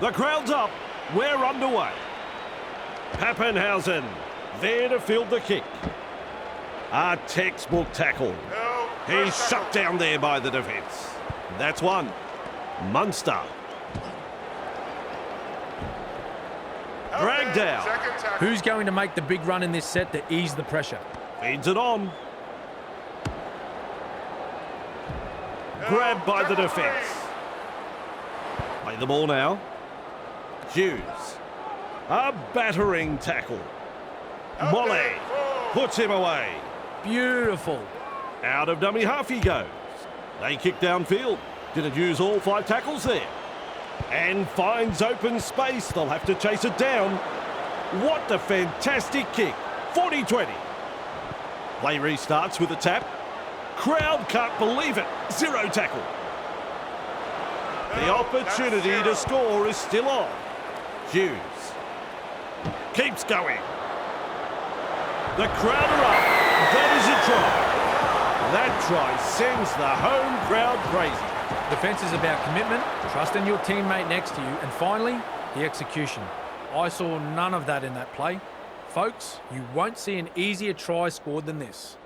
The crowd's up. We're underway. Pappenhausen there to field the kick. A textbook tackle. He's shut down there by the defence. That's one. Munster. Dragged out. Who's going to make the big run in this set to ease the pressure? Feeds it on. Grabbed by the defence. Play the ball now. Hughes. A battering tackle. Molly puts him away. Beautiful. Out of dummy half he goes. They kick downfield. Didn't use all 5 tackles there. And finds open space. They'll have to chase it down. What a fantastic kick. 40-20. Play restarts with a tap. Crowd can't believe it. 0 tackle. The opportunity to score is still on. Hughes keeps going. The crowd are up. That is a try. That try sends the home crowd crazy. Defence is about commitment, trusting your teammate next to you, and finally, the execution. I saw none of that in that play. Folks, you won't see an easier try scored than this.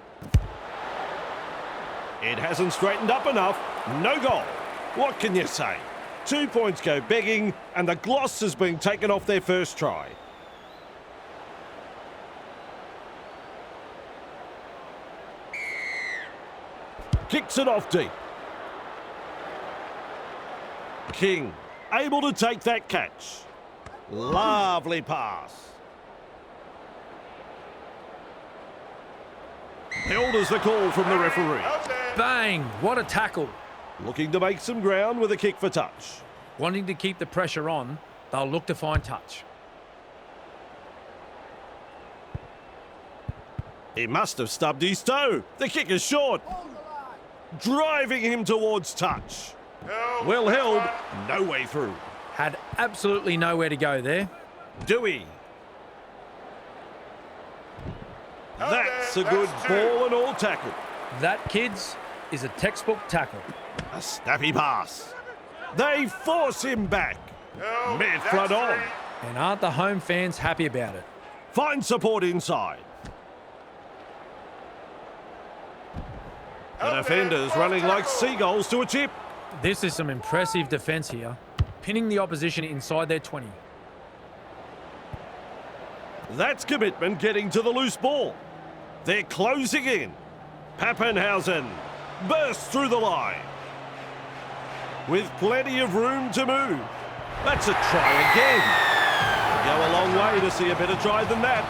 It hasn't straightened up enough. No goal. What can you say? 2 points go begging, and the gloss has been taken off their first try. Kicks it off deep. King able to take that catch. Lovely pass. Held as the call from the referee. Bang! What a tackle. Looking to make some ground with a kick for touch. Wanting to keep the pressure on, they'll look to find touch. He must have stubbed his toe. The kick is short. Driving him towards touch. Well held, no way through. Had absolutely nowhere to go there. Dewey. That's a good ball and all tackle. That, kids, is a textbook tackle. A snappy pass. They force him back. Mid front on. And aren't the home fans happy about it? Find support inside. The defenders running like seagulls to a chip. This is some impressive defence here, pinning the opposition inside their 20. That's commitment getting to the loose ball. They're closing in. Pappenhausen bursts through the line. With plenty of room to move. That's a try again. Go a long way to see a better try than that.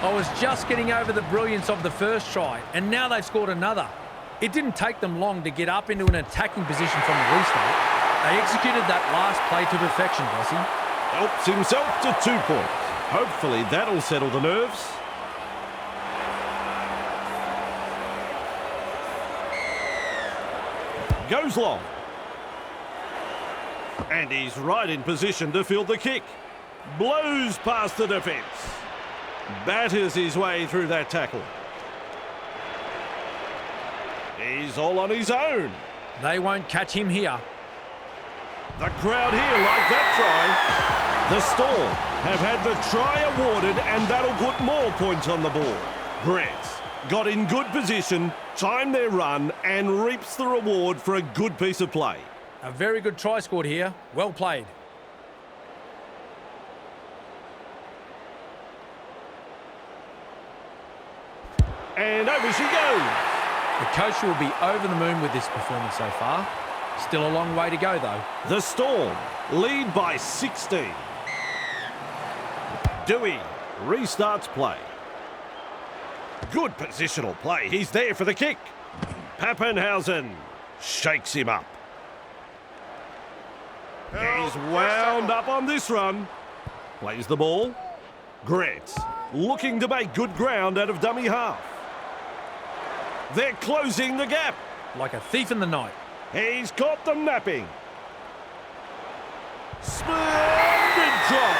I was just getting over the brilliance of the first try, and now they've scored another. It didn't take them long to get up into an attacking position from the restart. They executed that last play to perfection, Bossy. Helps himself to 2 points. Hopefully that'll settle the nerves. Goes long. And he's right in position to field the kick. Blows past the defence. Batters his way through that tackle. He's all on his own. They won't catch him here. The crowd here like that try. The Storm have had the try awarded, and that'll put more points on the board. Brett got in good position, timed their run, and reaps the reward for a good piece of play. A very good try scored here. Well played. And over she goes. The coach will be over the moon with this performance so far. Still a long way to go, though. The Storm lead by 16. Dewey restarts play. Good positional play. He's there for the kick. Pappenhausen shakes him up. He's wound up on this run. Plays the ball. Gretz looking to make good ground out of dummy half. They're closing the gap. Like a thief in the night. He's caught them napping. Splendid try.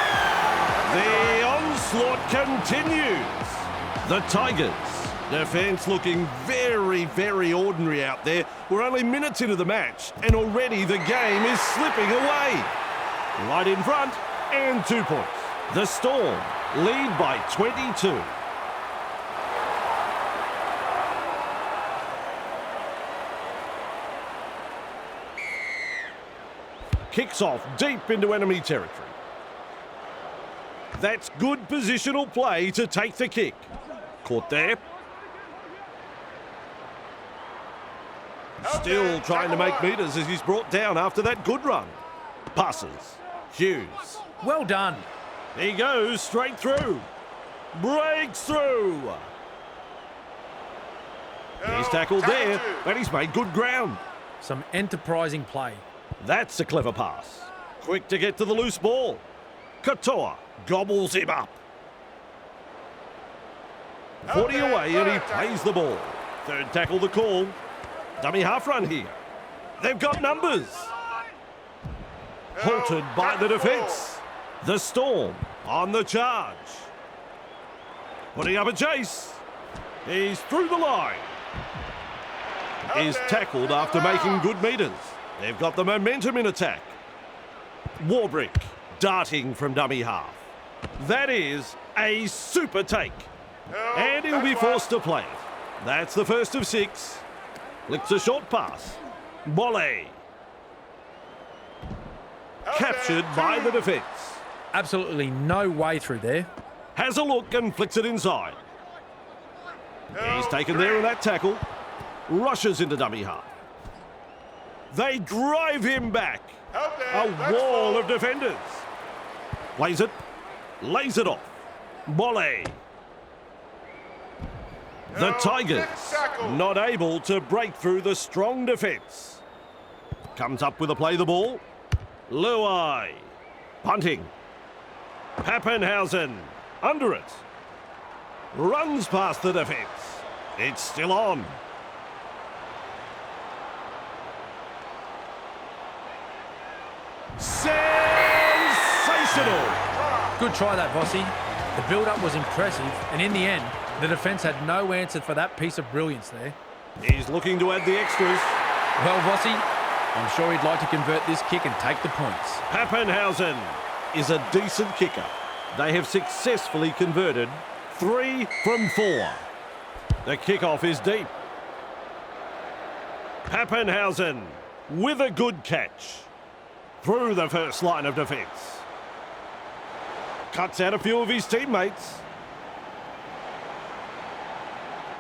The onslaught continues. The Tigers Defence looking very, very ordinary out there. We're only minutes into the match, and already the game is slipping away. Right in front, and 2 points. The Storm lead by 22. Kicks off deep into enemy territory. That's good positional play to take the kick. Caught there. Still trying to make metres as he's brought down after that good run. Passes. Hughes. Well done. He goes straight through. Breaks through. He's tackled there, and he's made good ground. Some enterprising play. That's a clever pass. Quick to get to the loose ball. Katoa gobbles him up. 40 away and he plays the ball. Third tackle the call. Dummy half run here. They've got numbers. Halted by the defence. The Storm on the charge. Putting up a chase. He's through the line. Is tackled after making good metres. They've got the momentum in attack. Warbrick darting from dummy half. That is a super take. And he'll be forced to play it. That's the first of 6. Flicks a short pass. Volley. Captured by the defence. Absolutely no way through there. Has a look and flicks it inside. He's taken there in that tackle. Rushes into dummy half. They drive him back. A wall of defenders. Plays it. Lays it off. Volley. The Tigers not able to break through the strong defence. Comes up with a play the ball. Luai. Punting. Pappenhausen. Under it. Runs past the defence. It's still on. Sensational! Good try that, Vossi. The build-up was impressive, and in the end, the defence had no answer for that piece of brilliance there. He's looking to add the extras. Well, Vossi, I'm sure he'd like to convert this kick and take the points. Pappenhausen is a decent kicker. They have successfully converted 3 from 4. The kickoff is deep. Pappenhausen with a good catch. Through the first line of defence. Cuts out a few of his teammates.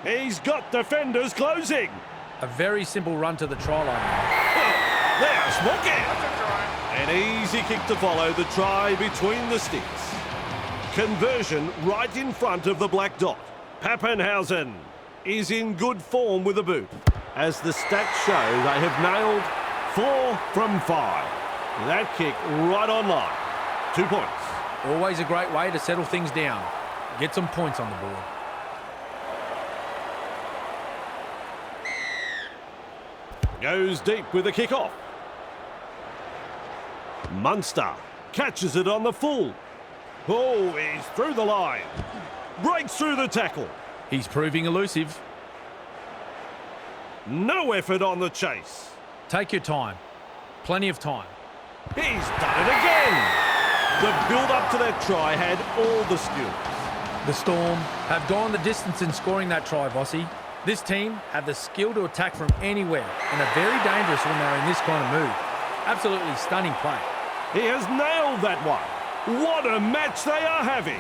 He's got defenders closing. A very simple run to the try line. There's Smokin. An easy kick to follow the try between the sticks. Conversion right in front of the black dot. Pappenhausen is in good form with a boot. As the stats show, they have nailed 4 from 5. That kick right on line. 2 points. Always a great way to settle things down. Get some points on the board. Goes deep with a kick-off. Munster catches it on the full. Oh, he's through the line. Breaks through the tackle. He's proving elusive. No effort on the chase. Take your time. Plenty of time. He's done it again. The build-up to that try had all the skills. The Storm have gone the distance in scoring that try, Vossi. This team have the skill to attack from anywhere and are very dangerous when they're in this kind of mood. Absolutely stunning play. He has nailed that one. What a match they are having.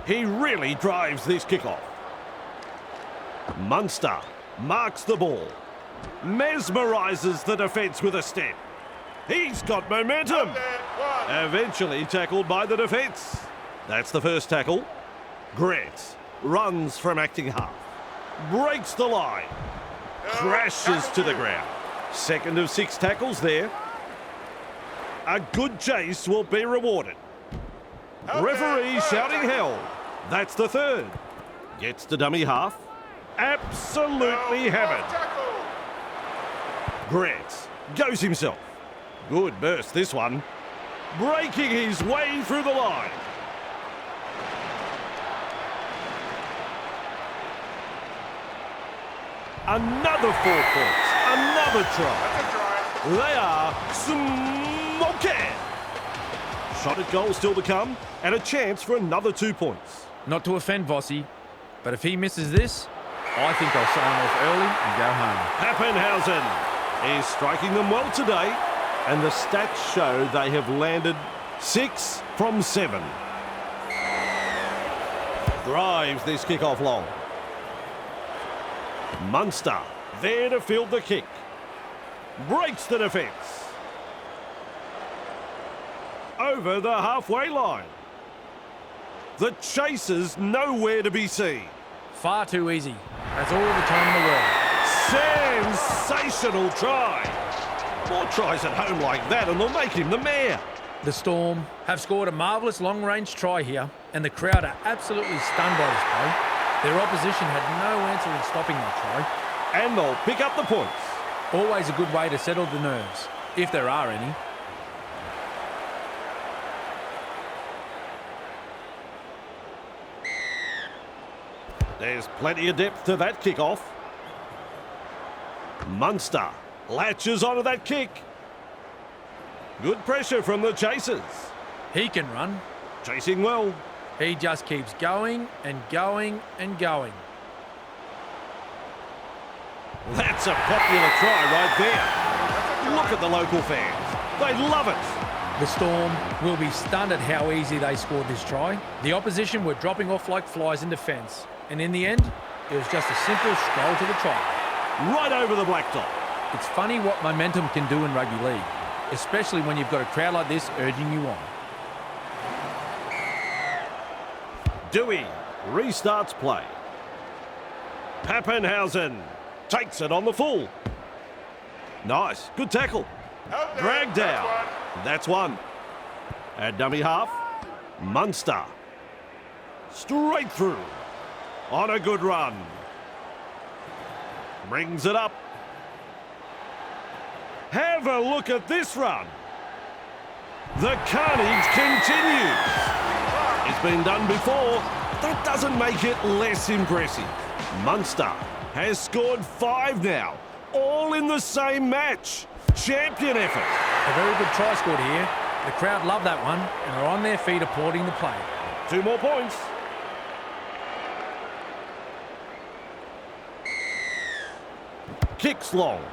He really drives this kickoff. Munster marks the ball. Mesmerises the defence with a step. He's got momentum. Eventually tackled by the defence. That's the first tackle. Grant runs from acting half. Breaks the line. Crashes to the ground. Second of 6 tackles there. A good chase will be rewarded. Referee shouting held. That's the third. Gets to dummy half. Absolutely hammered. Grant goes himself. Good burst this one. Breaking his way through the line. Another 4 points. Another try. They are smoking. Shot at goal still to come, and a chance for another 2 points. Not to offend Vossi, but if he misses this, I think I'll sign off early and go home. Pappenhausen is striking them well today, and the stats show they have landed 6 from 7. Drives this kick-off long. Munster there to field the kick. Breaks the defence. Over the halfway line. The chasers nowhere to be seen. Far too easy. That's all the time in the world. Sensational try. More tries at home like that and they'll make him the mayor. The Storm have scored a marvellous long-range try here, and the crowd are absolutely stunned by this play. Their opposition had no answer in stopping that try. And they'll pick up the points. Always a good way to settle the nerves, if there are any. There's plenty of depth to that kick-off. Munster latches onto that kick. Good pressure from the chasers. He can run. Chasing well. He just keeps going and going and going. That's a popular try right there. Look at the local fans. They love it. The Storm will be stunned at how easy they scored this try. The opposition were dropping off like flies in defence. And in the end, it was just a simple stroll to the try. Right over the blacktop. It's funny what momentum can do in rugby league, especially when you've got a crowd like this urging you on. Dewey restarts play. Pappenhausen takes it on the full. Nice, good tackle. Drag down. That's one. At dummy half, Munster. Straight through. On a good run. Brings it up. Have a look at this run. The carnage continues. It's been done before. That doesn't make it less impressive. Munster has scored 5 now, all in the same match. Champion effort. A very good try scored here. The crowd love that one and are on their feet applauding the play. 2 more points. Kicks long.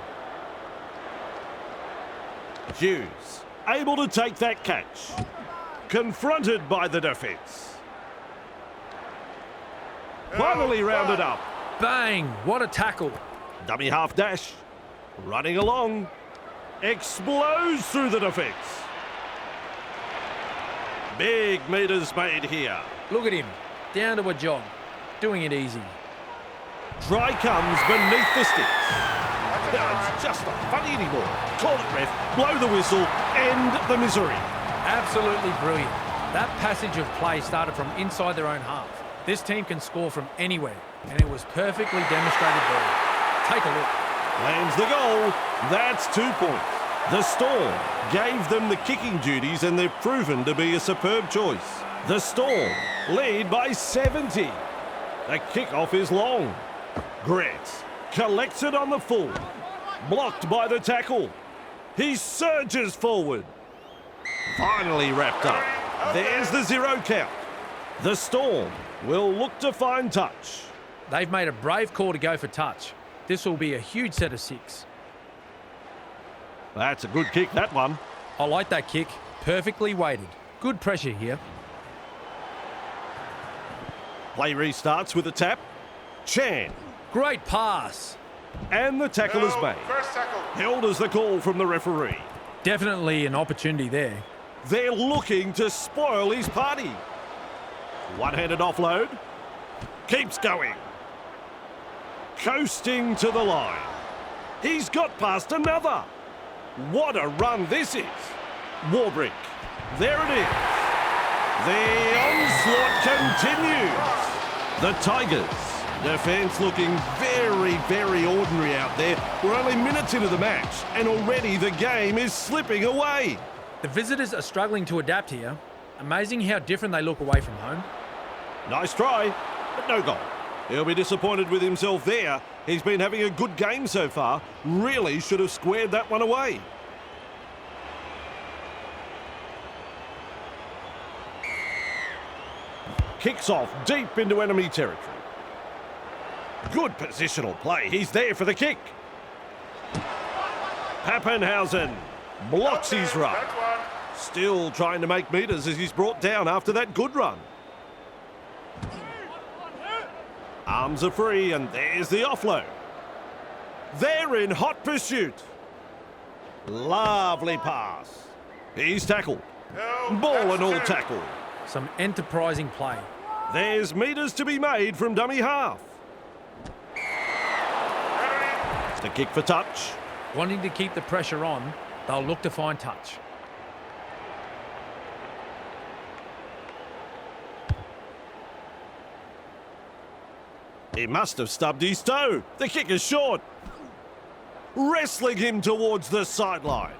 Hughes able to take that catch. Confronted by the defence. Finally rounded up. Bang! What a tackle. Dummy half dash. Running along. Explodes through the defence. Big meters made here. Look at him. Down to a jog. Doing it easy. Try comes beneath the sticks. Now it's just not funny anymore. Call it, ref. Blow the whistle. End the misery. Absolutely brilliant. That passage of play started from inside their own half. This team can score from anywhere, and it was perfectly demonstrated there. Take a look. Lands the goal. That's 2 points. The Storm gave them the kicking duties, and they've proven to be a superb choice. The Storm lead by 70. The kickoff is long. Grant collects it on the full. Blocked by the tackle. He surges forward. Finally wrapped up. There's the 0 count. The Storm will look to find touch. They've made a brave call to go for touch. This will be a huge set of 6. That's a good kick, that one. I like that kick. Perfectly weighted. Good pressure here. Play restarts with a tap. Chan. Great pass. And the tackle is made. First tackle. Held as the call from the referee. Definitely an opportunity there. They're looking to spoil his party. One-handed offload. Keeps going. Coasting to the line. He's got past another. What a run this is. Warbrick. There it is. The onslaught continues. The Tigers' defence looking very, very ordinary out there. We're only minutes into the match, and already the game is slipping away. The visitors are struggling to adapt here. Amazing how different they look away from home. Nice try, but no goal. He'll be disappointed with himself there. He's been having a good game so far. Really should have squared that one away. Kicks off deep into enemy territory. Good positional play. He's there for the kick. Pappenhausen blocks his run. Still trying to make metres as he's brought down after that good run. Arms are free, and there's the offload. They're in hot pursuit. Lovely pass. He's tackled. Ball and all tackle. Some enterprising play. There's metres to be made from dummy half. The kick for touch. Wanting to keep the pressure on, they'll look to find touch. He must have stubbed his toe. The kick is short. Wrestling him towards the sideline.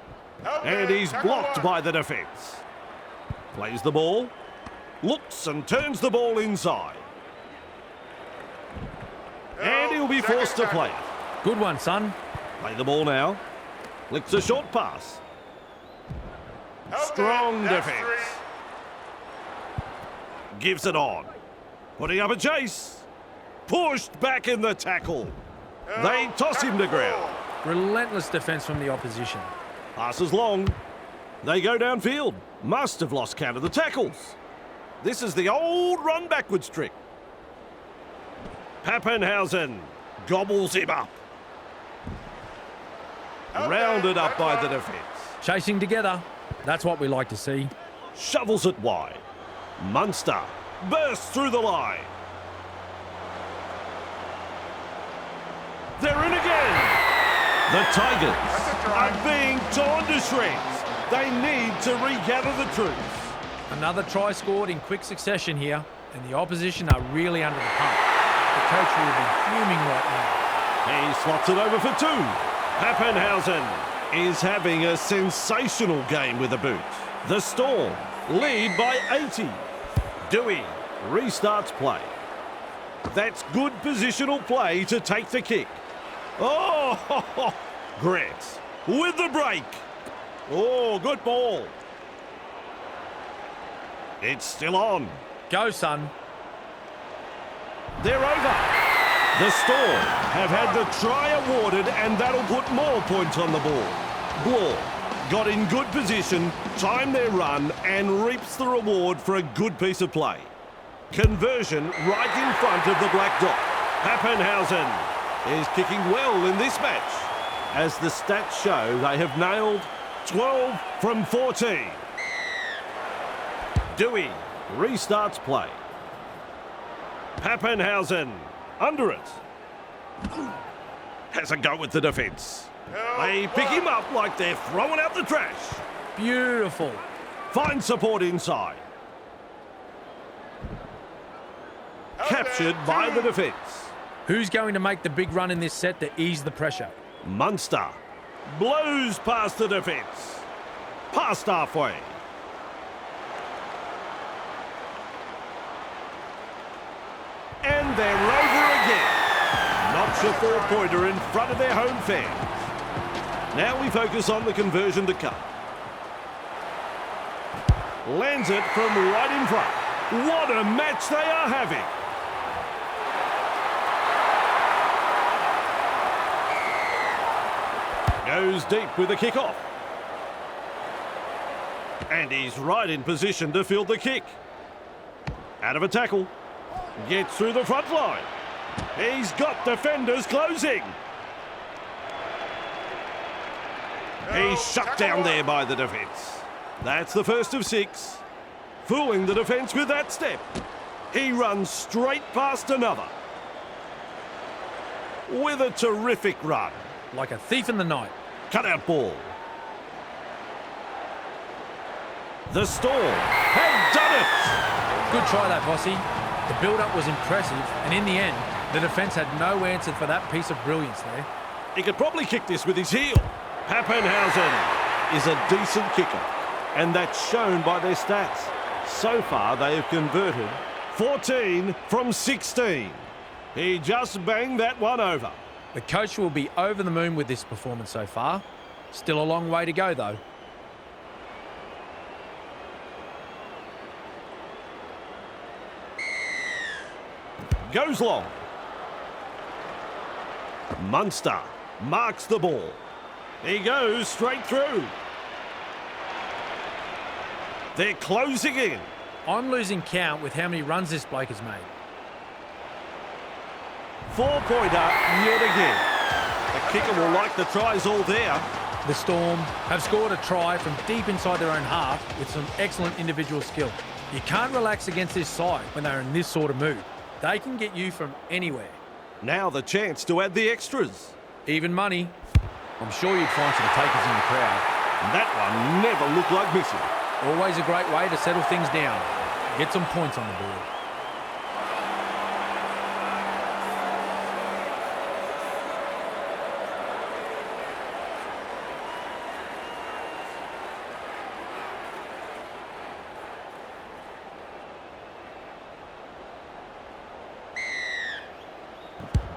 And he's blocked by the defence. Plays the ball. Looks and turns the ball inside. And he'll be forced to play it. Good one, son. Play the ball now. Flicks a short pass. Strong defence. Gives it on. Putting up a chase. Pushed back in the tackle. They toss him to ground. Relentless defence from the opposition. Passes long. They go downfield. Must have lost count of the tackles. This is the old run backwards trick. Pappenhausen gobbles him up. Rounded up by the defence. Chasing together. That's what we like to see. Shovels it wide. Munster bursts through the line. They're in again. The Tigers are being torn to shreds. They need to regather the troops. Another try scored in quick succession here, and the opposition are really under the pump. The coach will be fuming right now. He slots it over for two. Pappenhausen is having a sensational game with the boot. The Storm lead by 80. Dewey restarts play. That's good positional play to take the kick. Oh, Grant with the break. Oh, good ball. It's still on. Go, son. They're over. The Storm have had the try awarded, and that'll put more points on the board. Bloor got in good position, timed their run, and reaps the reward for a good piece of play. Conversion right in front of the black dot. Pappenhausen is kicking well in this match. As the stats show, they have nailed 12 from 14. Dewey restarts play. Pappenhausen under it. Has a go with the defence. They pick him up like they're throwing out the trash. Beautiful. Finds support inside. Captured by the defence. Who's going to make the big run in this set to ease the pressure? Munster blows past the defence. Past halfway. And they're over again. Knocks a four-pointer in front of their home fans. Now we focus on the conversion to cut. Lands it from right in front. What a match they are having. Goes deep with the kick-off. And he's right in position to field the kick. Out of a tackle. Gets through the front line. He's got defenders closing. He's shut down there by the defence. That's the first of 6. Fooling the defence with that step. He runs straight past another. With a terrific run. Like a thief in the night. Cut out ball. The Storm have done Good try that, Vossi. The build-up was impressive, and in the end, the defence had no answer for that piece of brilliance there. He could probably kick this with his heel. Pappenhausen is a decent kicker, and that's shown by their stats. So far, they have converted 14 from 16. He just banged that one over. The coach will be over the moon with this performance so far. Still a long way to go, though. Goes long. Munster marks the ball. He goes straight through. They're closing in. I'm losing count with how many runs this bloke has made. 4-pointer yet again. The kicker will like the tries all there. The Storm have scored a try from deep inside their own half with some excellent individual skill. You can't relax against this side when they're in this sort of mood. They can get you from anywhere. Now the chance to add the extras. Even money. I'm sure you'd find some takers in the crowd. That one never looked like missing. Always a great way to settle things down. Get some points on the board.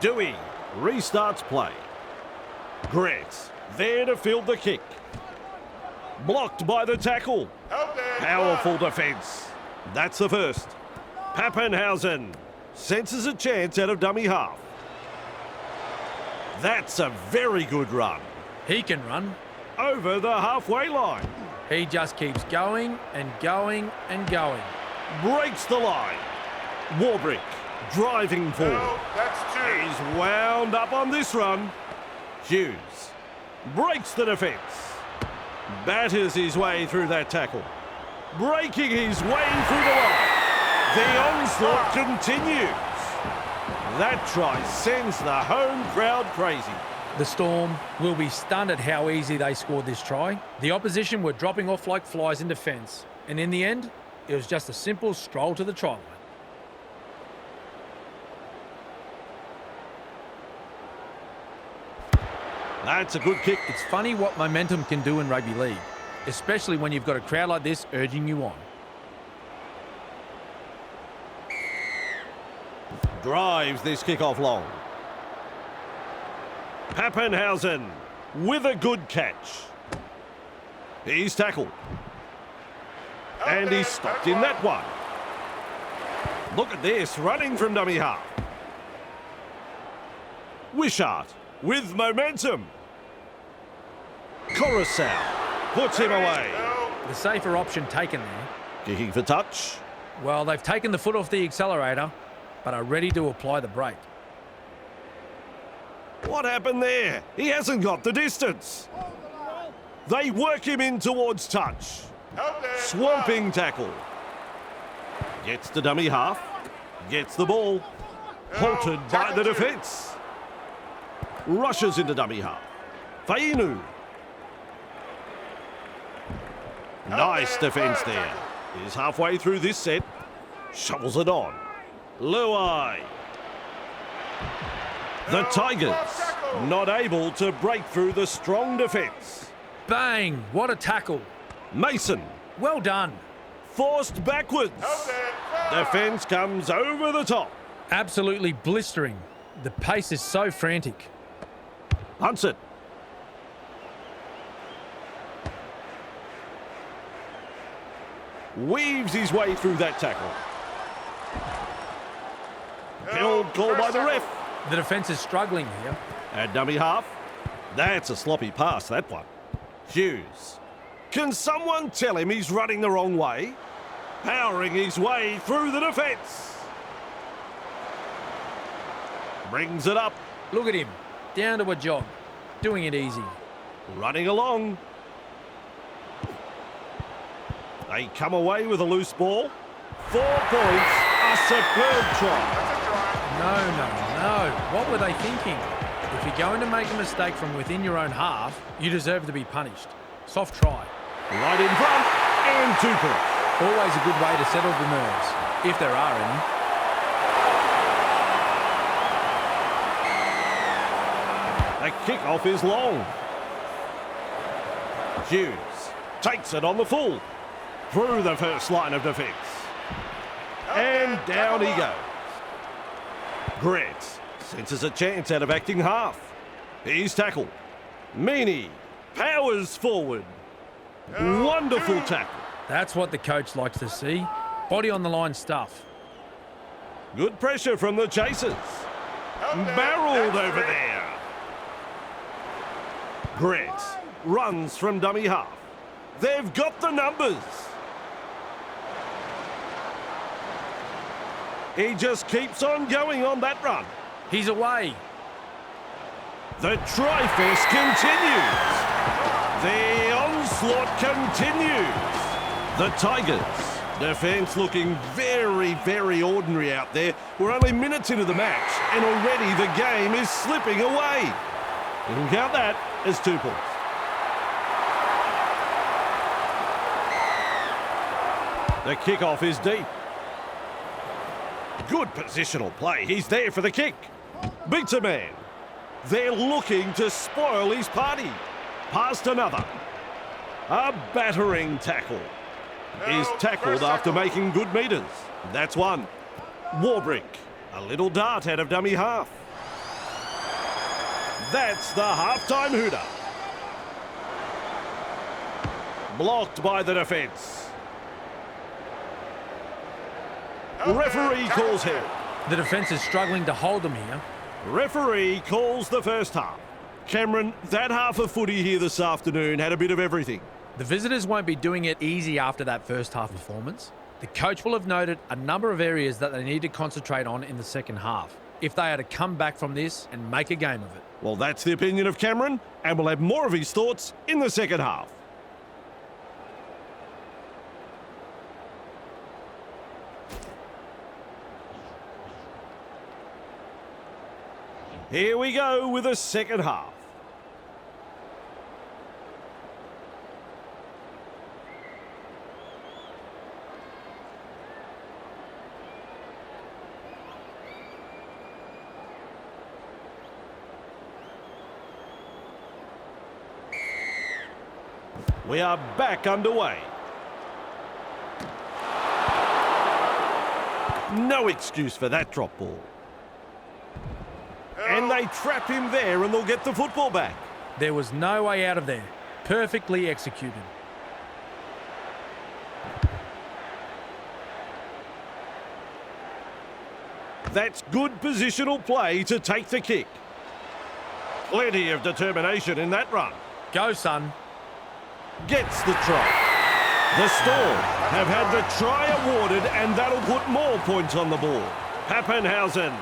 Dewey restarts play. Grant there to field the kick. Blocked by the tackle. Powerful defence. That's the first. Pappenhausen senses a chance out of dummy half. That's a very good run. He can run. Over the halfway line. He just keeps going and going and going. Breaks the line. Warbrick driving forward. No, that's two. He's wound up on this run. Hughes breaks the defence. Batters his way through that tackle. Breaking his way through the line. The onslaught continues. That try sends the home crowd crazy. The Storm will be stunned at how easy they scored this try. The opposition were dropping off like flies in defence. And in the end, it was just a simple stroll to the try line. That's a good kick. It's funny what momentum can do in rugby league, especially when you've got a crowd like this urging you on. Drives this kick off long. Pappenhausen with a good catch. He's tackled. And he's stopped in that one. Look at this, running from dummy half. Wishart with momentum. Coruscant puts him away. The safer option taken there. Kicking for touch. Well, they've taken the foot off the accelerator, but are ready to apply the brake. What happened there? He hasn't got the distance. They work him in towards touch. Swamping tackle. Gets to dummy half. Gets the ball. Halted by the defence. Rushes into dummy half. Fainu. Nice defence there. He's halfway through this set. Shovels it on. Luai. The Tigers not able to break through the strong defence. Bang! What a tackle. Mason. Well done. Forced backwards. Defence comes over the top. Absolutely blistering. The pace is so frantic. Hunts it. Weaves his way through that tackle. Held call by the ref. The defence is struggling here. At dummy half. That's a sloppy pass, that one. Hughes. Can someone tell him he's running the wrong way? Powering his way through the defence. Brings it up. Look at him. Down to a jog. Doing it easy. Running along. They come away with a loose ball. 4 points. A superb try. No. What were they thinking? If you're going to make a mistake from within your own half, you deserve to be punished. Soft try. Right in front. And 2 points. Always a good way to settle the nerves, if there are any. The kick-off is long. Hughes takes it on the full. Through the first line of defence. And down he goes. Grant senses a chance out of acting half. He's tackled. Meany powers forward. Wonderful tackle. That's what the coach likes to see. Body on the line stuff. Good pressure from the chasers. Barreled over there. Grant runs from dummy half. They've got the numbers. He just keeps on going on that run. He's away. The try-fest continues. The onslaught continues. The Tigers' defence looking very, very ordinary out there. We're only minutes into the match and already the game is slipping away. You can count that as 2 points. The kickoff is deep. Good positional play. He's there for the kick. Beats a man. They're looking to spoil his party. Past another. A battering tackle. He's tackled after making good metres. That's one. Warbrick. A little dart out of dummy half. That's the halftime hooter. Blocked by the defence. Referee calls him. The defence is struggling to hold them here. Referee calls the first half. Cameron, that half of footy here this afternoon had a bit of everything. The visitors won't be doing it easy after that first half performance. The coach will have noted a number of areas that they need to concentrate on in the second half if they are to come back from this and make a game of it. Well, that's the opinion of Cameron, and we'll have more of his thoughts in the second half. Here we go with the second half. We are back underway. No excuse for that drop ball. And they trap him there and they'll get the football back. There was no way out of there. Perfectly executed. That's good positional play to take the kick. Plenty of determination in that run. Go, son. Gets the try. The Storm have had the try awarded and that'll put more points on the board. Pappenhausen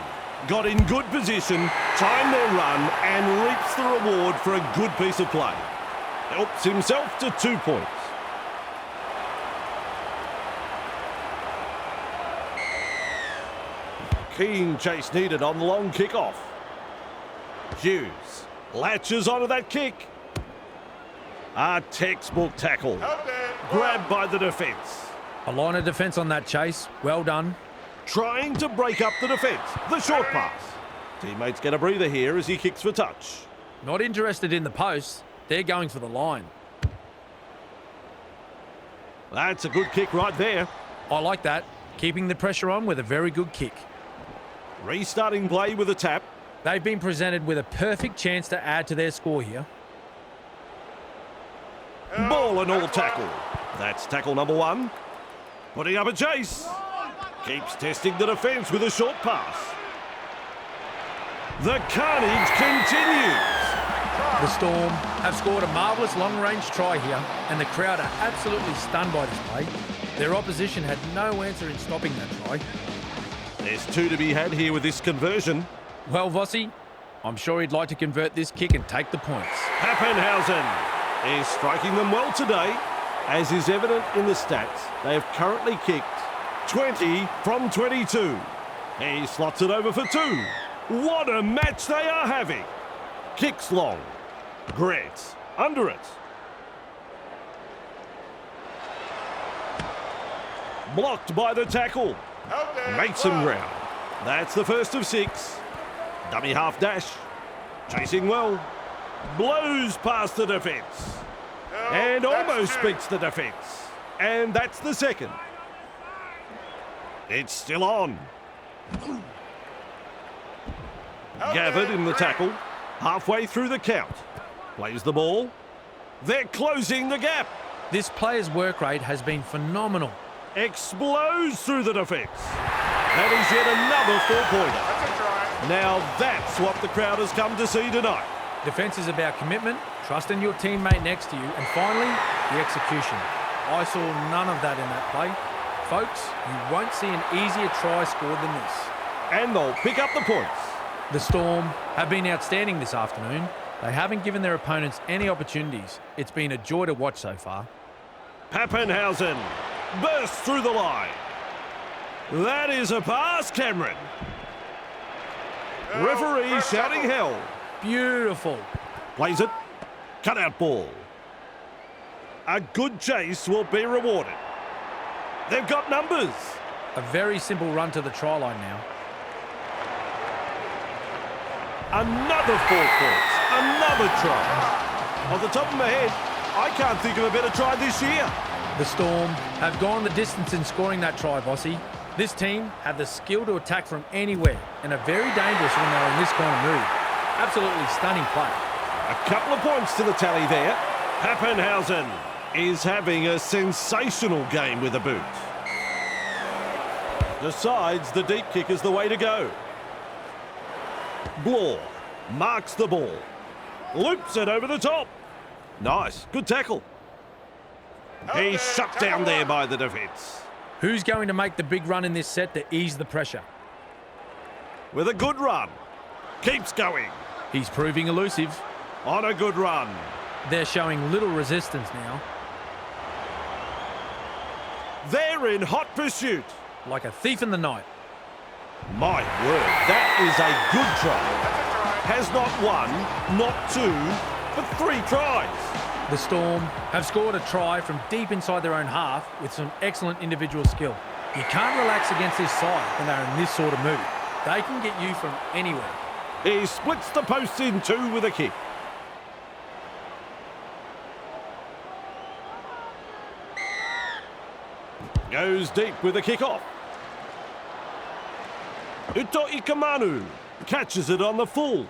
got in good position, timed their run and reaps the reward for a good piece of play. Helps himself to 2 points. Keen chase needed on the long kick-off. Hughes latches onto that kick. A textbook tackle. Grabbed by the defence. A line of defence on that chase. Well done. Trying to break up the defence. The short pass. Teammates get a breather here as he kicks for touch. Not interested in the post. They're going for the line. That's a good kick right there. I like that. Keeping the pressure on with a very good kick. Restarting play with a tap. They've been presented with a perfect chance to add to their score here. Ball and all tackle. That's tackle number one. Putting up a chase. Keeps testing the defence with a short pass. The carnage continues. The Storm have scored a marvellous long-range try here, and the crowd are absolutely stunned by this play. Their opposition had no answer in stopping that try. There's two to be had here with this conversion. Well, Vossi, I'm sure he'd like to convert this kick and take the points. Pappenhausen is striking them well today. As is evident in the stats, they have currently kicked 20 from 22. He slots it over for two. What a match they are having. Kicks long. Grant under it. Blocked by the tackle. Makes some ground. That's the first of 6. Dummy half dash. Chasing well. Blows past the defence. And almost beats the defence. And that's the second. It's still on. Gathered in the tackle. Halfway through the count. Plays the ball. They're closing the gap. This player's work rate has been phenomenal. Explodes through the defence. That is yet another 4-pointer. Now that's what the crowd has come to see tonight. Defence is about commitment, trusting your teammate next to you, and finally, the execution. I saw none of that in that play. Folks, you won't see an easier try scored than this. And they'll pick up the points. The Storm have been outstanding this afternoon. They haven't given their opponents any opportunities. It's been a joy to watch so far. Pappenhausen bursts through the line. That is a pass, Cameron. Referee shouting hell. Beautiful. Plays it. Cut out ball. A good chase will be rewarded. They've got numbers. A very simple run to the try line now. Another 4 points. Another try. Off the top of my head, I can't think of a better try this year. The Storm have gone the distance in scoring that try, Bossy. This team have the skill to attack from anywhere and are very dangerous when they're in this kind of mood. Absolutely stunning play. A couple of points to the tally there. Pappenhausen is having a sensational game with a boot. Decides the deep kick is the way to go. Blore marks the ball. Loops it over the top. Nice. Good tackle. He's shut down there by the defence. Who's going to make the big run in this set to ease the pressure? With a good run. Keeps going. He's proving elusive. On a good run. They're showing little resistance now. They're in hot pursuit. Like a thief in the night. My word, that is a good try. Has not 1, not 2, but 3 tries. The Storm have scored a try from deep inside their own half with some excellent individual skill. You can't relax against this side when they're in this sort of mood. They can get you from anywhere. He splits the posts in 2 with a kick. Goes deep with a kick-off. Uto Ikamanu catches it on the full.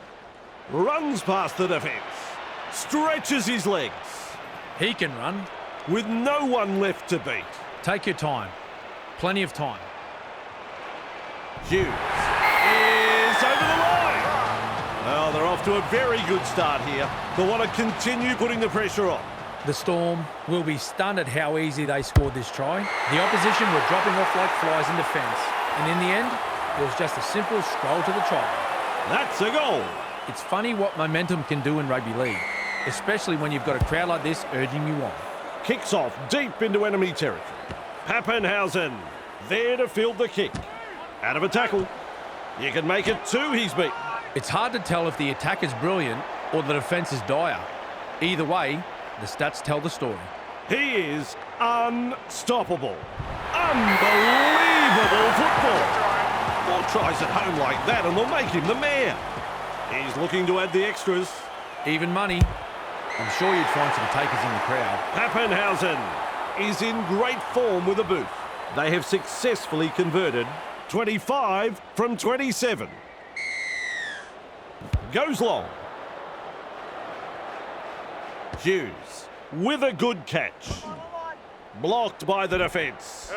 Runs past the defence. Stretches his legs. He can run. With no one left to beat. Take your time. Plenty of time. Hughes is over the line. Well, they're off to a very good start here. They want to continue putting the pressure on. The Storm will be stunned at how easy they scored this try. The opposition were dropping off like flies in defence. And in the end, it was just a simple stroll to the try. That's a goal. It's funny what momentum can do in rugby league, especially when you've got a crowd like this urging you on. Kicks off deep into enemy territory. Pappenhausen there to field the kick. Out of a tackle. You can make it 2, he's beaten. It's hard to tell if the attack is brilliant or the defence is dire. Either way, the stats tell the story. He is unstoppable. Unbelievable football. More tries at home like that and they'll make him the mayor. He's looking to add the extras. Even money. I'm sure you'd find some takers in the crowd. Pappenhausen is in great form with a boot. They have successfully converted 25 from 27. Goes long. Hughes with a good catch. Blocked by the defence.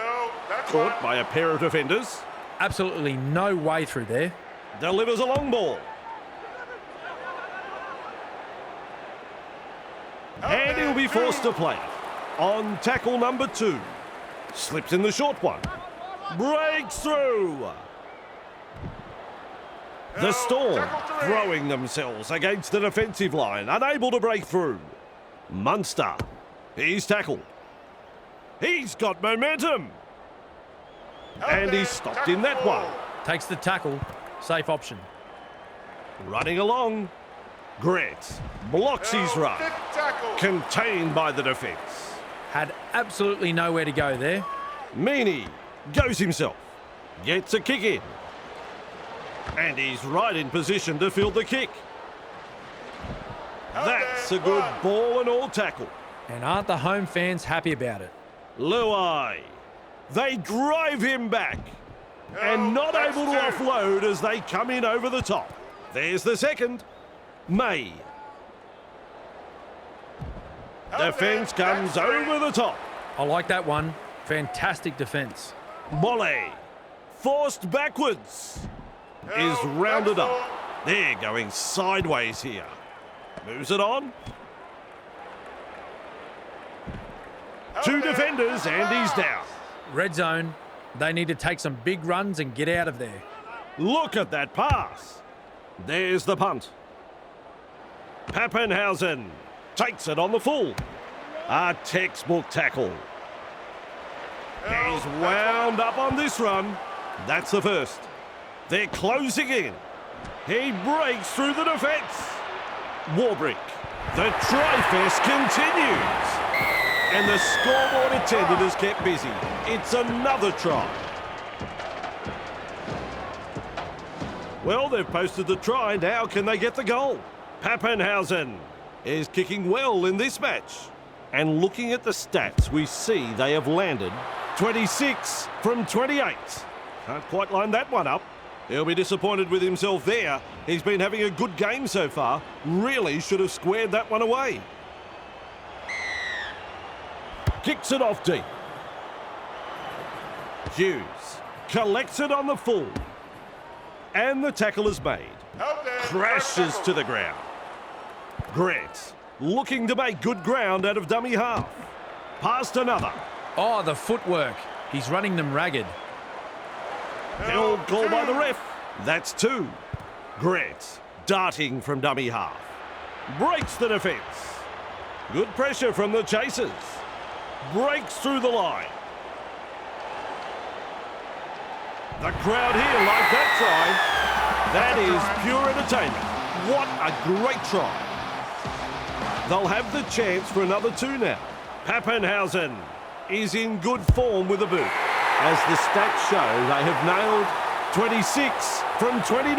Caught by a pair of defenders. Absolutely no way through there. Delivers a long ball. And he'll be forced to play on tackle number 2. Slips in the short one. Breaks through. The Storm throwing themselves against the defensive line, unable to break through. Munster, he's tackled. He's got momentum. And he's stopped in that one. Takes the tackle. Safe option. Running along. Grant blocks his run. Contained by the defence. Had absolutely nowhere to go there. Meany Goes himself. Gets a kick in. And he's right in position to field the kick. That's a good ball and all tackle. And aren't the home fans happy about it? Luai. They drive him back. And not able to offload as they come in over the top. There's the second. May. Defence comes over the top. I like that one. Fantastic defence. Molle. Forced backwards. Is rounded up. They're going sideways here. Moves it on. Two defenders and he's down. Red zone. They need to take some big runs and get out of there. Look at that pass. There's the punt. Pappenhausen takes it on the full. A textbook tackle. He's wound up on this run. That's the first. They're closing in. He breaks through the defence. Warbrick. The try-fest continues. And the scoreboard attendant has kept busy. It's another try. Well, they've posted the try. Now can they get the goal? Pappenhausen is kicking well in this match. And looking at the stats, we see they have landed 26 from 28. Can't quite line that one up. He'll be disappointed with himself there. He's been having a good game so far. Really should have squared that one away. Kicks it off deep. Hughes collects it on the full. And the tackle is made. Crashes to the ground. Grant looking to make good ground out of dummy half. Past another. Oh, the footwork. He's running them ragged. Held call by the ref. That's two. Grant darting from dummy half. Breaks the defence. Good pressure from the chasers. Breaks through the line. The crowd here like that try. That is pure entertainment. What a great try. They'll have the chance for another two now. Pappenhausen is in good form with the boot. As the stats show, they have nailed 26 from 29.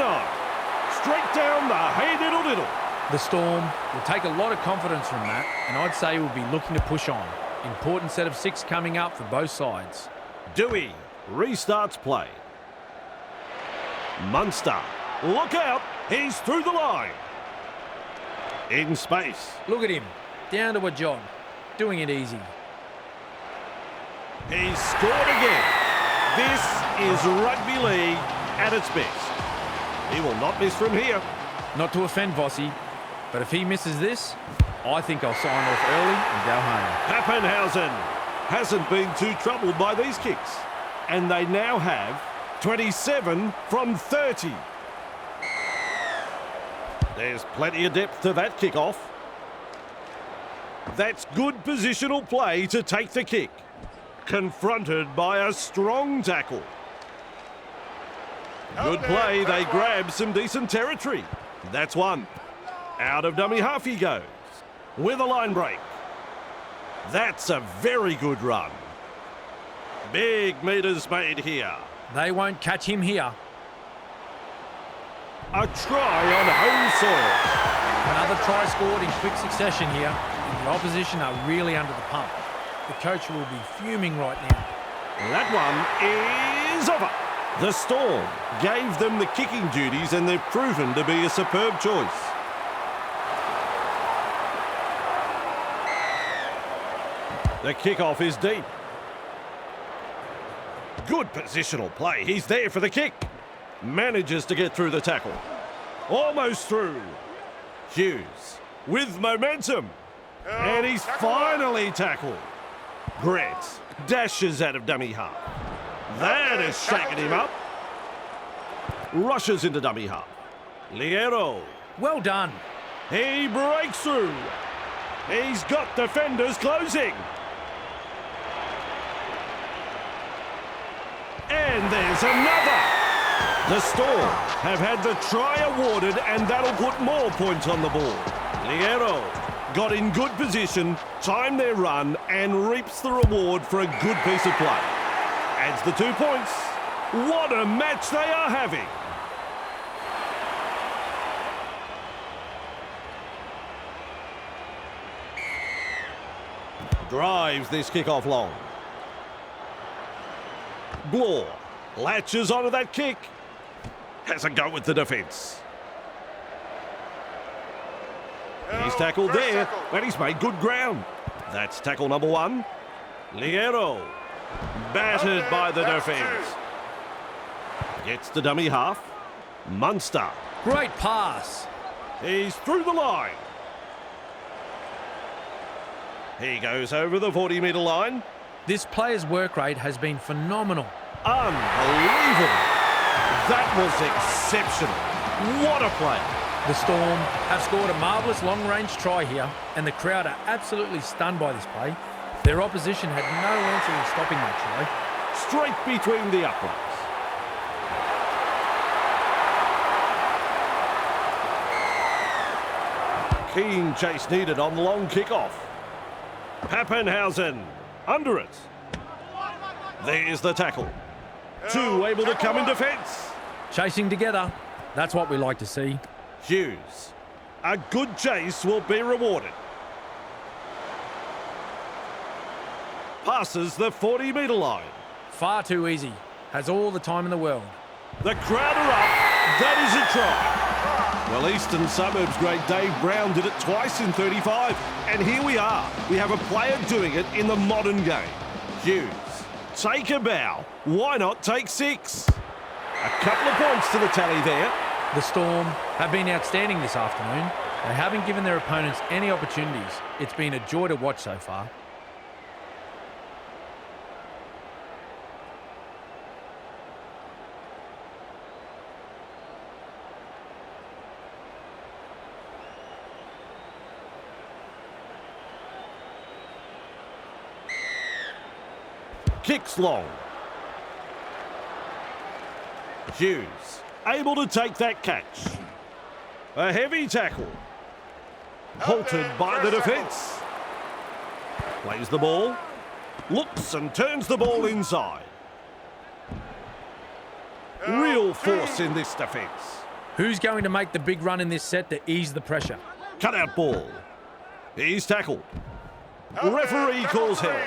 Straight down the hey-diddle-diddle. The Storm will take a lot of confidence from that, and I'd say we'll be looking to push on. Important set of 6 coming up for both sides. Dewey restarts play. Munster, look out, he's through the line. In space. Look at him, down to a jog, doing it easy. He's scored again. This is Rugby League at its best. He will not miss from here. Not to offend Vossi, but if he misses this, I think I'll sign off early and go home. Pappenhausen hasn't been too troubled by these kicks. And they now have 27 from 30. There's plenty of depth to that kickoff. That's good positional play to take the kick. Confronted by a strong tackle. Good play, they grab some decent territory. That's one. Out of dummy half he goes. With a line break. That's a very good run. Big meters made here. They won't catch him here. A try on home soil. Another try scored in quick succession here, and the opposition are really under the pump. The coach will be fuming right now. That one is over. The Storm gave them the kicking duties and they've proven to be a superb choice. The kickoff is deep. Good positional play. He's there for the kick. Manages to get through the tackle. Almost through. Hughes with momentum. And he's finally tackled. Grant dashes out of dummy half. That has shaken him up. Rushes into dummy half. Liero. Well done. He breaks through. He's got defenders closing. And there's another. The Storm have had the try awarded and that'll put more points on the board. Liero got in good position, timed their run and reaps the reward for a good piece of play. Adds the 2 points. What a match they are having. Drives this kick-off long. Blore latches onto that kick. Has a go with the defence. He's tackled there, but he's made good ground. That's tackle number 1. Liero, battered by the defence. Gets the dummy half. Munster. Great pass. He's through the line. He goes over the 40-metre line. This player's work rate has been phenomenal. Unbelievable. That was exceptional. What a play. The Storm have scored a marvellous long-range try here, and the crowd are absolutely stunned by this play. Their opposition had no answer in stopping that try. Straight between the uprights. Keen chase needed on the long kick-off. Pappenhausen under it. There's the tackle. 2 able to come in defence. Chasing together. That's what we like to see. Hughes. A good chase will be rewarded. Passes the 40-metre line. Far too easy. Has all the time in the world. The crowd are up. That is a try. Well, Eastern Suburbs great Dave Brown did it twice in 35. And here we are. We have a player doing it in the modern game. Hughes. Take a bow. Why not take 6? A couple of points to the tally there. The Storm have been outstanding this afternoon. They haven't given their opponents any opportunities. It's been a joy to watch so far. Kicks long. Hughes able to take that catch. A heavy tackle. Halted by the defence. Plays the ball. Looks and turns the ball inside. Real force in this defence. Who's going to make the big run in this set to ease the pressure? Cut out ball. He's tackled. Referee calls held.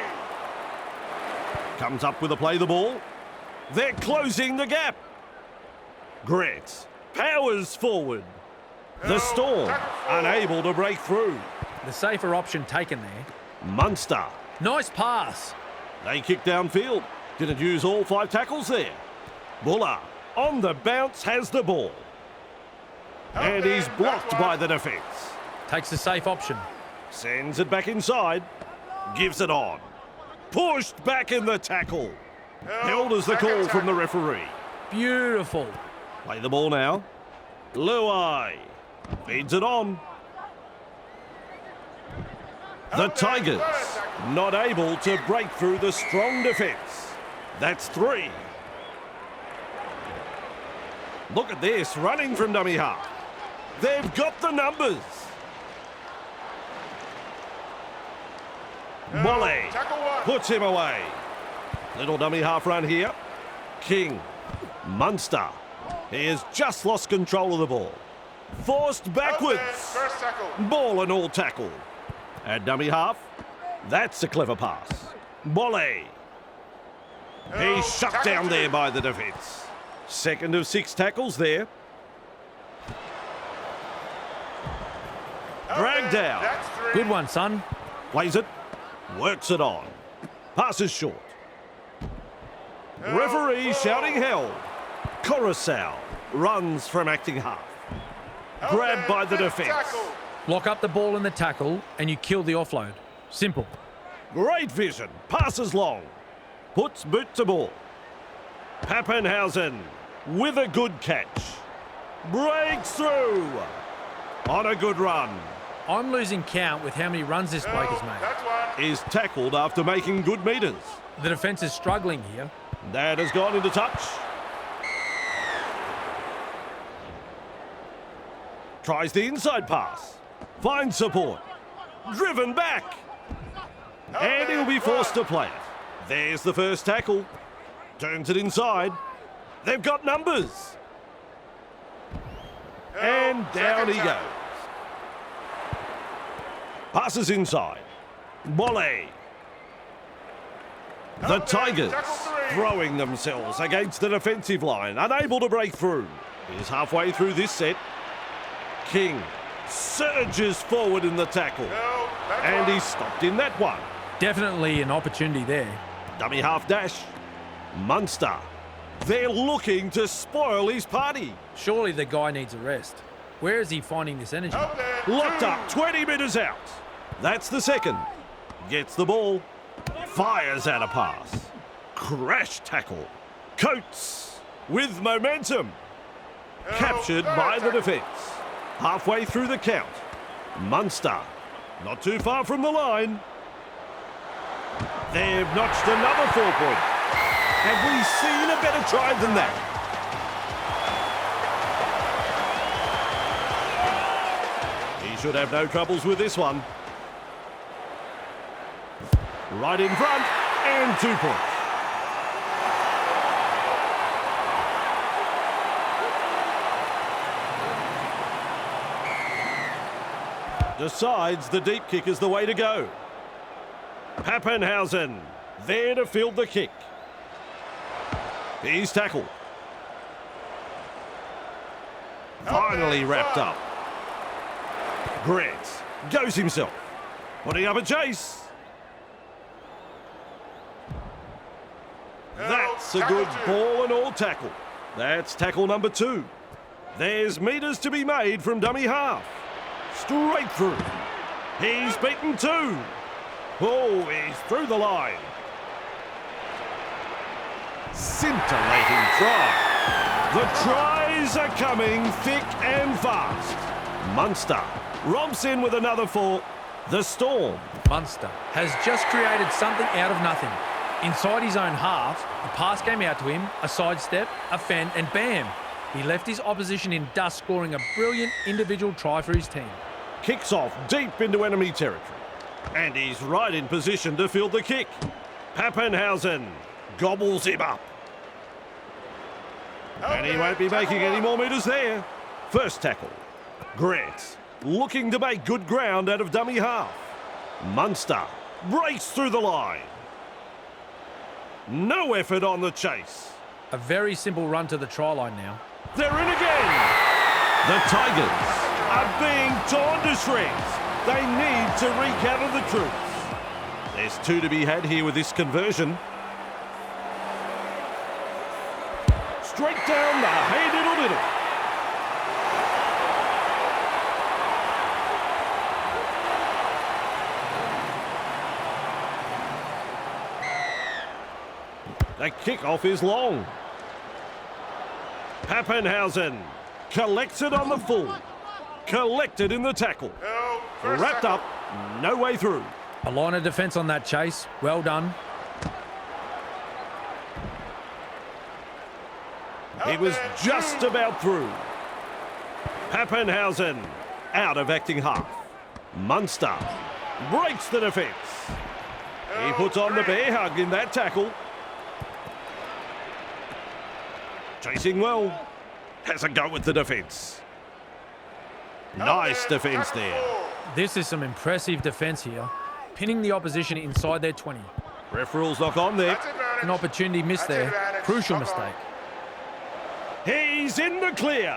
Comes up with a play the ball. They're closing the gap. Grant powers forward. The Storm unable to break through. The safer option taken there. Munster. Nice pass. They kick downfield. Didn't use all 5 tackles there. Buller on the bounce has the ball. And he's blocked by the defence. Takes the safe option. Sends it back inside. Gives it on. Pushed back in the tackle. Held as the call from the referee. Beautiful. Play the ball now. Luai feeds it on. The Tigers not able to break through the strong defence. That's 3. Look at this, running from dummy half. They've got the numbers. Molly puts him away. Little dummy half run here. King. Munster. He has just lost control of the ball. Forced backwards. Ball and all tackle. At dummy half. That's a clever pass. Molly. He's shut down there by the defence. Second of 6 tackles there. Dragged out. Good one, son. Plays it. Works it on. Passes short. Referee shouting held. Coruscant runs from acting half. Grabbed by the defence. Lock up the ball in the tackle and you kill the offload. Simple. Great vision. Passes long. Puts boot to ball. Pappenhausen with a good catch. Breaks through. On a good run. I'm losing count with how many runs this bloke has made. Is tackled after making good metres. The defence is struggling here. That has gone into touch. Tries the inside pass. Finds support. Driven back. And he'll be forced to play it. There's the first tackle. Turns it inside. They've got numbers. And down he goes. Passes inside. Volley. The Tigers throwing themselves against the defensive line, unable to break through. He's halfway through this set. King surges forward in the tackle. And he's stopped in that one. Definitely an opportunity there. Dummy half dash. Munster. They're looking to spoil his party. Surely the guy needs a rest. Where is he finding this energy? Locked up, 20 metres out. That's the second. Gets the ball. Fires out a pass. Crash tackle. Coates with momentum. Captured by the defence. Halfway through the count. Munster. Not too far from the line. They've notched another 4 points. Have we seen a better try than that? He should have no troubles with this one. Right in front, and 2 points. Decides the deep kick is the way to go. Pappenhausen there to field the kick. He's tackled. Finally wrapped up. Grant goes himself. Putting up a chase. That's a good ball and all tackle. That's tackle number 2. There's metres to be made from dummy half. Straight through. He's beaten 2. Oh, he's through the line. Scintillating try. The tries are coming thick and fast. Munster romps in with another 4. The Storm. Munster has just created something out of nothing. Inside his own half, the pass came out to him, a sidestep, a fend, and bam! He left his opposition in dust, scoring a brilliant individual try for his team. Kicks off deep into enemy territory. And he's right in position to field the kick. Pappenhausen gobbles him up. And he won't be making any more metres there. First tackle. Grant looking to make good ground out of dummy half. Munster breaks through the line. No effort on the chase. A very simple run to the try line now. They're in again. The Tigers are being torn to shreds. They need to regather the troops. There's 2 to be had here with this conversion. Straight down the hey diddle diddle. The kickoff is long. Pappenhausen collects it on the full. Collected in the tackle. Wrapped up, no way through. A line of defence on that chase. Well done. He was just about through. Pappenhausen out of acting half. Munster breaks the defence. He puts on the bear hug in that tackle. Chasing well. Has a go with the defence. Nice defence there. This is some impressive defence here. Pinning the opposition inside their 20. Ref rules knock on there. An opportunity missed there. Crucial mistake. He's in the clear.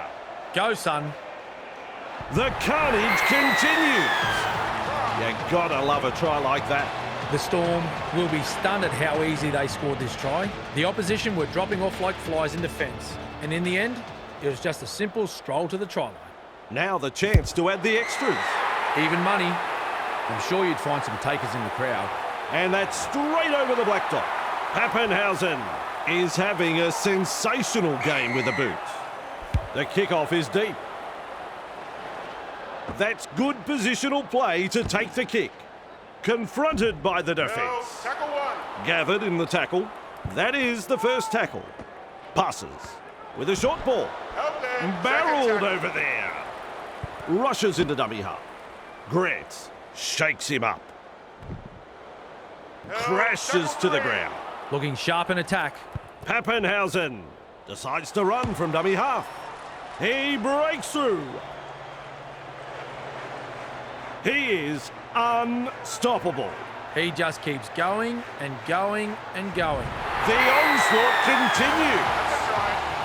Go, son. The carnage continues. You gotta love a try like that. The Storm will be stunned at how easy they scored this try. The opposition were dropping off like flies in defence. And in the end, it was just a simple stroll to the try line. Now the chance to add the extras. Even money. I'm sure you'd find some takers in the crowd. And that's straight over the blacktop. Pappenhausen is having a sensational game with the boot. The kickoff is deep. That's good positional play to take the kick. Confronted by the defence. Gathered in the tackle. That is the first tackle. Passes with a short ball. Barreled over there. Rushes into dummy half. Grant shakes him up. Crashes to the ground. Looking sharp in attack. Pappenhausen decides to run from dummy half. He breaks through. He is unstoppable. He just keeps going and going and going. The onslaught continues.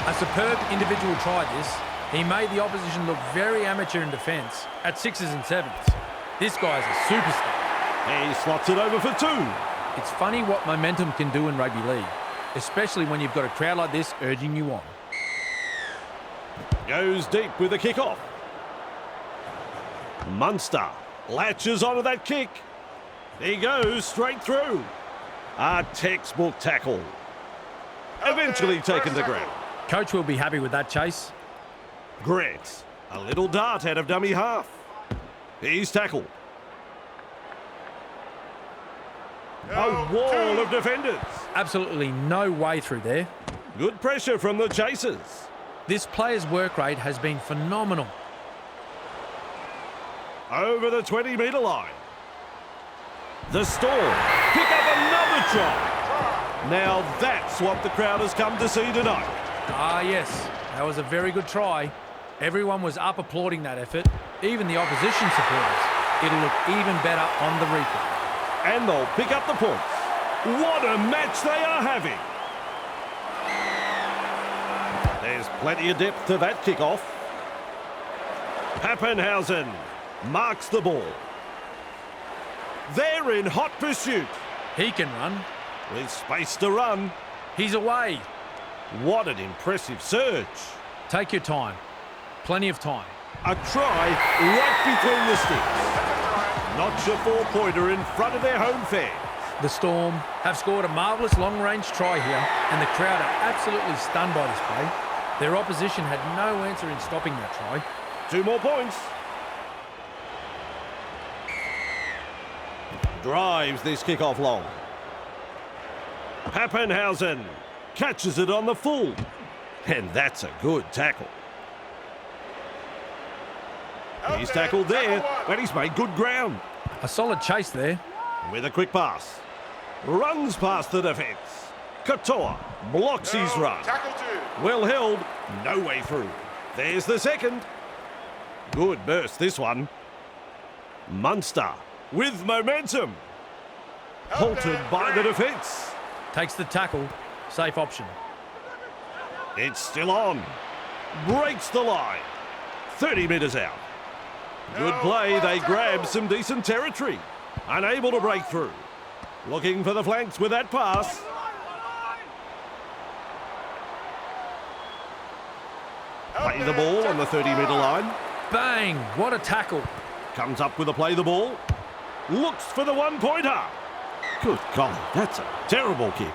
A superb individual try this. He made the opposition look very amateur in defence at 6s and 7s. This guy's a superstar. He slots it over for 2. It's funny what momentum can do in rugby league, especially when you've got a crowd like this urging you on. Goes deep with a kick-off. Munster latches onto that kick. He goes straight through. A textbook tackle. Eventually taken to ground. Coach will be happy with that chase. Grant, a little dart out of dummy half. He's tackled. A wall of defenders. Absolutely no way through there. Good pressure from the chasers. This player's work rate has been phenomenal. Over the 20-metre line. The Storm pick up another try. Now that's what the crowd has come to see tonight. Ah, yes, that was a very good try. Everyone was up applauding that effort, even the opposition supporters. It'll look even better on the replay. And they'll pick up the points. What a match they are having. There's plenty of depth to that kick-off. Pappenhausen marks the ball. They're in hot pursuit. He can run. With space to run. He's away. What an impressive surge. Take your time. Plenty of time. A try right between the sticks. Notch a 4-pointer in front of their home fans. The Storm have scored a marvellous long-range try here, and the crowd are absolutely stunned by this play. Their opposition had no answer in stopping that try. 2 more points. Drives this kick-off long. Pappenhausen catches it on the full. And that's a good tackle. He's tackled there, and he's made good ground. A solid chase there. With a quick pass. Runs past the defence. Katoa blocks his run. Well held, no way through. There's the second. Good burst, this one. Munster with momentum. Halted by the defence. Takes the tackle. Safe option. It's still on. Breaks the line. 30 metres out. Good play, they grab some decent territory. Unable to break through. Looking for the flanks with that pass. Play the ball on the 30-metre line. Bang! What a tackle. Comes up with a play the ball. Looks for the 1-pointer. Good golly, that's a terrible kick.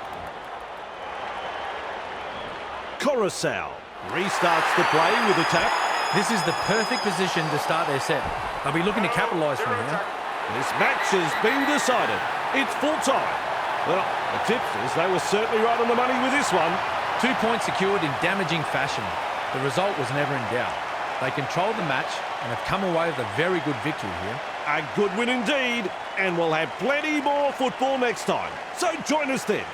Coruscant restarts the play with a tap. This is the perfect position to start their set. They'll be looking to capitalise from here. This match has been decided. It's full time. Well, the tipsters, they were certainly right on the money with this one. 2 points secured in damaging fashion. The result was never in doubt. They controlled the match and have come away with a very good victory here. A good win indeed, and we'll have plenty more football next time. So join us then.